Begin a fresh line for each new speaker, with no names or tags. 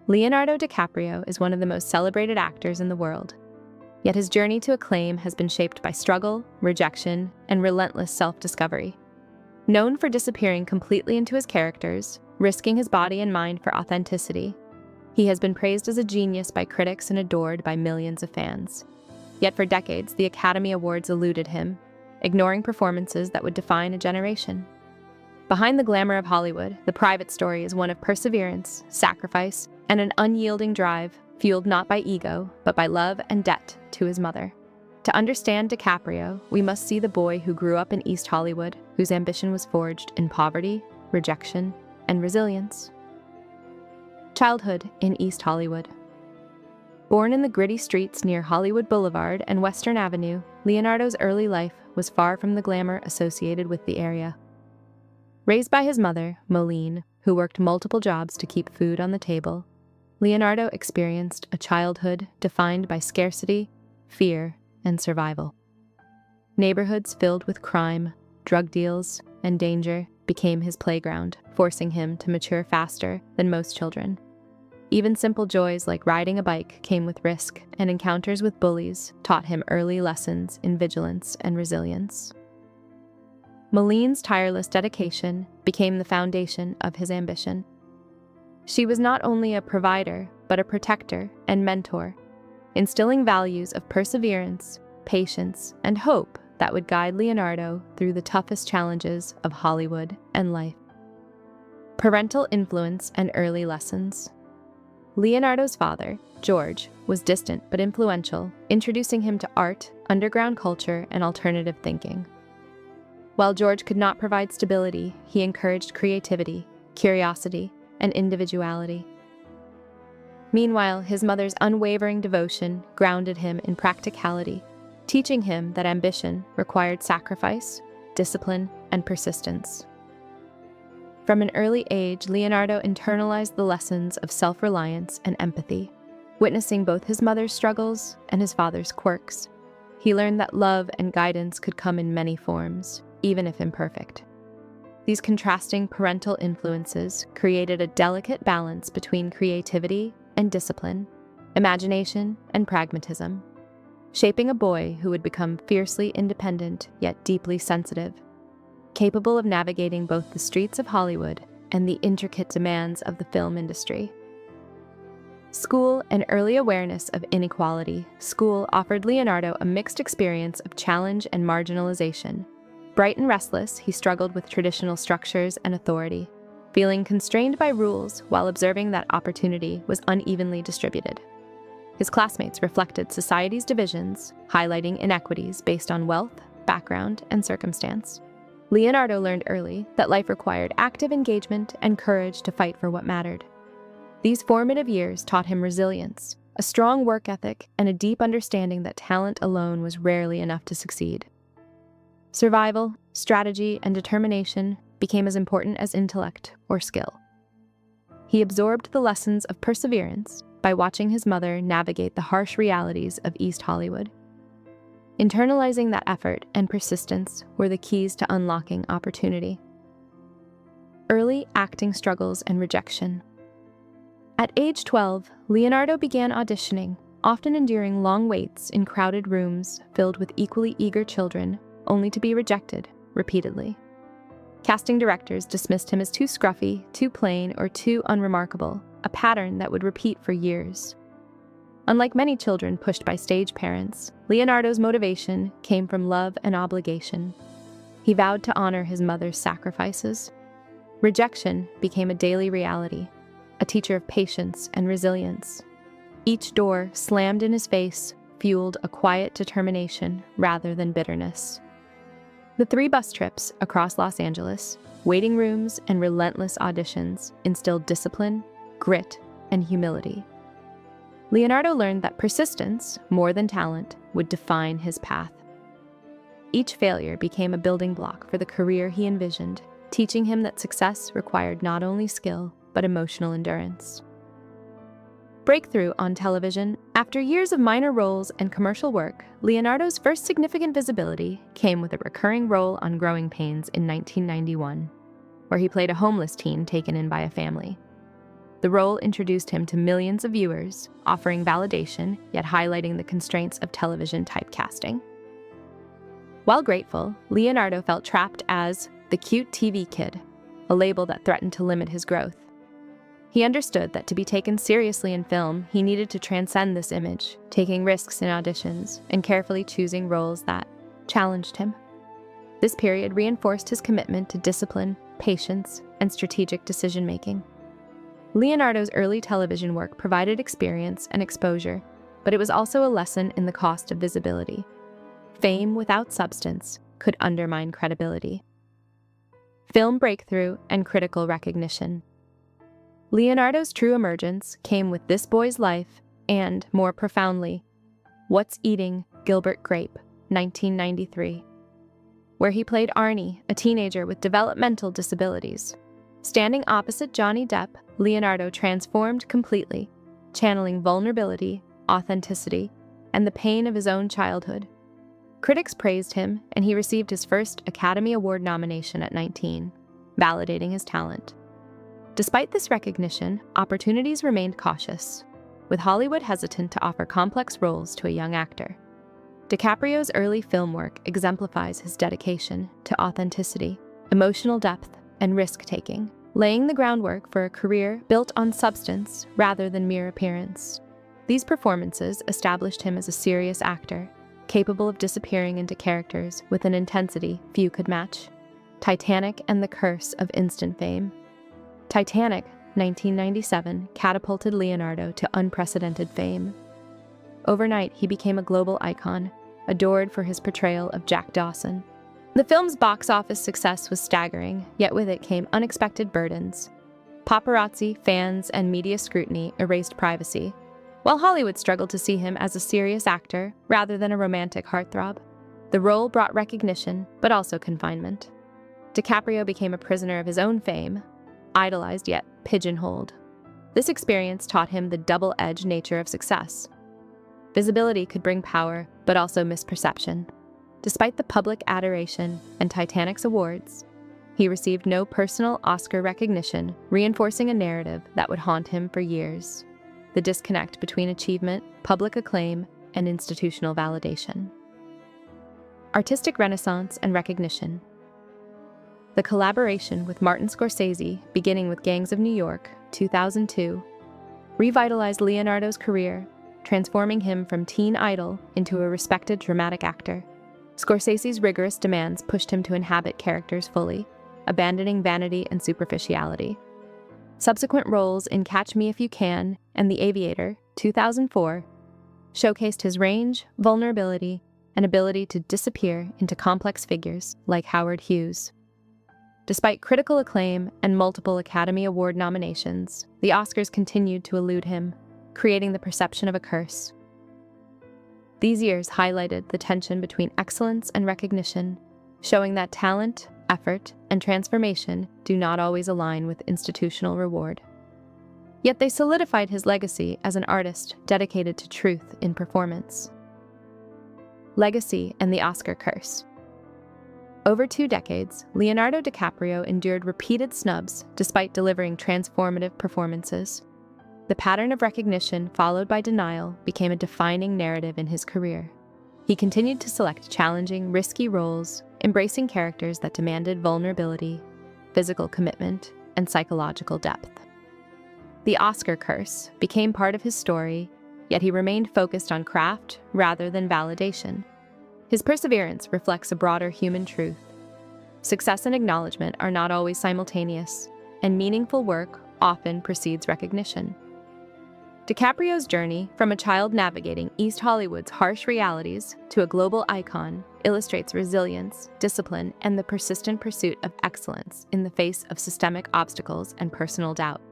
Leonardo DiCaprio is one of the most celebrated actors in the world. Yet his journey to acclaim has been shaped by struggle, rejection, and relentless self-discovery. Known for disappearing completely into his characters, risking his body and mind for authenticity, he has been praised as a genius by critics and adored by millions of fans. Yet for decades, the Academy Awards eluded him, ignoring performances that would define a generation. Behind the glamour of Hollywood, the private story is one of perseverance, sacrifice, and an unyielding drive, fueled not by ego, but by love and debt to his mother. To understand DiCaprio, we must see the boy who grew up in East Hollywood, whose ambition was forged in poverty, rejection, and resilience. Childhood in East Hollywood. Born in the gritty streets near Hollywood Boulevard and Western Avenue, Leonardo's early life was far from the glamour associated with the area. Raised by his mother, Moline, who worked multiple jobs to keep food on the table, Leonardo experienced a childhood defined by scarcity, fear, and survival. Neighborhoods filled with crime, drug deals, and danger became his playground, forcing him to mature faster than most children. Even simple joys like riding a bike came with risk, and encounters with bullies taught him early lessons in vigilance and resilience. Moline's tireless dedication became the foundation of his ambition. She was not only a provider, but a protector and mentor, instilling values of perseverance, patience, and hope that would guide Leonardo through the toughest challenges of Hollywood and life. Parental influence and early lessons. Leonardo's father, George, was distant but influential, introducing him to art, underground culture, and alternative thinking. While George could not provide stability, he encouraged creativity, curiosity, and individuality. Meanwhile, his mother's unwavering devotion grounded him in practicality, teaching him that ambition required sacrifice, discipline, and persistence. From an early age, Leonardo internalized the lessons of self-reliance and empathy, witnessing both his mother's struggles and his father's quirks. He learned that love and guidance could come in many forms, even if imperfect. These contrasting parental influences created a delicate balance between creativity and discipline, imagination and pragmatism, shaping a boy who would become fiercely independent yet deeply sensitive, capable of navigating both the streets of Hollywood and the intricate demands of the film industry. School and early awareness of inequality. School offered Leonardo a mixed experience of challenge and marginalization. Bright and restless, he struggled with traditional structures and authority, feeling constrained by rules while observing that opportunity was unevenly distributed. His classmates reflected society's divisions, highlighting inequities based on wealth, background, and circumstance. Leonardo learned early that life required active engagement and courage to fight for what mattered. These formative years taught him resilience, a strong work ethic, and a deep understanding that talent alone was rarely enough to succeed. Survival, strategy, and determination became as important as intellect or skill. He absorbed the lessons of perseverance by watching his mother navigate the harsh realities of East Hollywood. Internalizing that effort and persistence were the keys to unlocking opportunity. Early acting struggles and rejection. At age 12, Leonardo began auditioning, often enduring long waits in crowded rooms filled with equally eager children, only to be rejected repeatedly. Casting directors dismissed him as too scruffy, too plain, or too unremarkable, a pattern that would repeat for years. Unlike many children pushed by stage parents, Leonardo's motivation came from love and obligation. He vowed to honor his mother's sacrifices. Rejection became a daily reality, a teacher of patience and resilience. Each door slammed in his face fueled a quiet determination rather than bitterness. The 3 bus trips across Los Angeles, waiting rooms, and relentless auditions instilled discipline, grit, and humility. Leonardo learned that persistence, more than talent, would define his path. Each failure became a building block for the career he envisioned, teaching him that success required not only skill, but emotional endurance. Breakthrough on television. After years of minor roles and commercial work, Leonardo's first significant visibility came with a recurring role on Growing Pains in 1991, where he played a homeless teen taken in by a family. The role introduced him to millions of viewers, offering validation, yet highlighting the constraints of television typecasting. While grateful, Leonardo felt trapped as the cute TV kid, a label that threatened to limit his growth. He understood that to be taken seriously in film, he needed to transcend this image, taking risks in auditions and carefully choosing roles that challenged him. This period reinforced his commitment to discipline, patience, and strategic decision-making. Leonardo's early television work provided experience and exposure, but it was also a lesson in the cost of visibility. Fame without substance could undermine credibility. Film breakthrough and critical recognition. Leonardo's true emergence came with This Boy's Life and, more profoundly, What's Eating Gilbert Grape, 1993, where he played Arnie, a teenager with developmental disabilities. Standing opposite Johnny Depp, Leonardo transformed completely, channeling vulnerability, authenticity, and the pain of his own childhood. Critics praised him, and he received his first Academy Award nomination at 19, validating his talent. Despite this recognition, opportunities remained cautious, with Hollywood hesitant to offer complex roles to a young actor. DiCaprio's early film work exemplifies his dedication to authenticity, emotional depth, and risk-taking, laying the groundwork for a career built on substance rather than mere appearance. These performances established him as a serious actor, capable of disappearing into characters with an intensity few could match. Titanic and the Curse of Instant Fame. Titanic, 1997, catapulted Leonardo to unprecedented fame. Overnight, he became a global icon, adored for his portrayal of Jack Dawson. The film's box office success was staggering, yet with it came unexpected burdens. Paparazzi, fans, and media scrutiny erased privacy, while Hollywood struggled to see him as a serious actor rather than a romantic heartthrob. The role brought recognition, but also confinement. DiCaprio became a prisoner of his own fame, idolized yet pigeonholed. This experience taught him the double-edged nature of success. Visibility could bring power, but also misperception. Despite the public adoration and Titanic's awards, he received no personal Oscar recognition, reinforcing a narrative that would haunt him for years: the disconnect between achievement, public acclaim, and institutional validation. Artistic renaissance and recognition. The collaboration with Martin Scorsese, beginning with Gangs of New York, 2002, revitalized Leonardo's career, transforming him from teen idol into a respected dramatic actor. Scorsese's rigorous demands pushed him to inhabit characters fully, abandoning vanity and superficiality. Subsequent roles in Catch Me If You Can and The Aviator, 2004, showcased his range, vulnerability, and ability to disappear into complex figures like Howard Hughes. Despite critical acclaim and multiple Academy Award nominations, the Oscars continued to elude him, creating the perception of a curse. These years highlighted the tension between excellence and recognition, showing that talent, effort, and transformation do not always align with institutional reward. Yet they solidified his legacy as an artist dedicated to truth in performance. Legacy and the Oscar curse. Over 2 decades, Leonardo DiCaprio endured repeated snubs despite delivering transformative performances. The pattern of recognition followed by denial became a defining narrative in his career. He continued to select challenging, risky roles, embracing characters that demanded vulnerability, physical commitment, and psychological depth. The Oscar curse became part of his story, yet he remained focused on craft rather than validation. His perseverance reflects a broader human truth. Success and acknowledgement are not always simultaneous, and meaningful work often precedes recognition. DiCaprio's journey from a child navigating East Hollywood's harsh realities to a global icon illustrates resilience, discipline, and the persistent pursuit of excellence in the face of systemic obstacles and personal doubt.